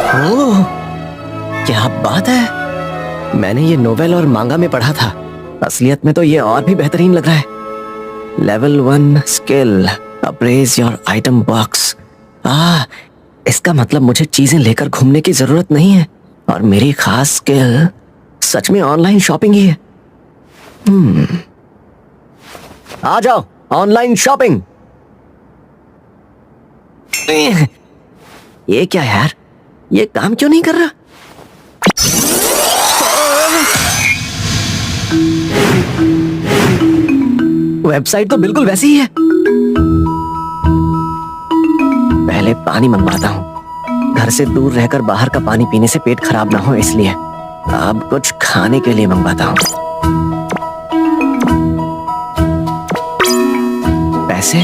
ओह, क्या बात है। मैंने ये नोवेल और मांगा में पढ़ा था, असलियत में तो ये और भी बेहतरीन लग रहा है। Level 1 skill, apprise your item box. इसका मतलब मुझे चीजें लेकर घूमने की जरूरत नहीं है और मेरी खास स्किल सच में ऑनलाइन शॉपिंग ही है। आ जाओ, ऑनलाइन शॉपिंग। ये क्या यार, ये काम क्यों नहीं कर रहा? वेबसाइट तो बिल्कुल वैसी ही है। पहले पानी मंगवाता हूँ, घर से दूर रहकर बाहर का पानी पीने से पेट खराब ना हो इसलिए। अब कुछ खाने के लिए मंगवाता हूँ। पैसे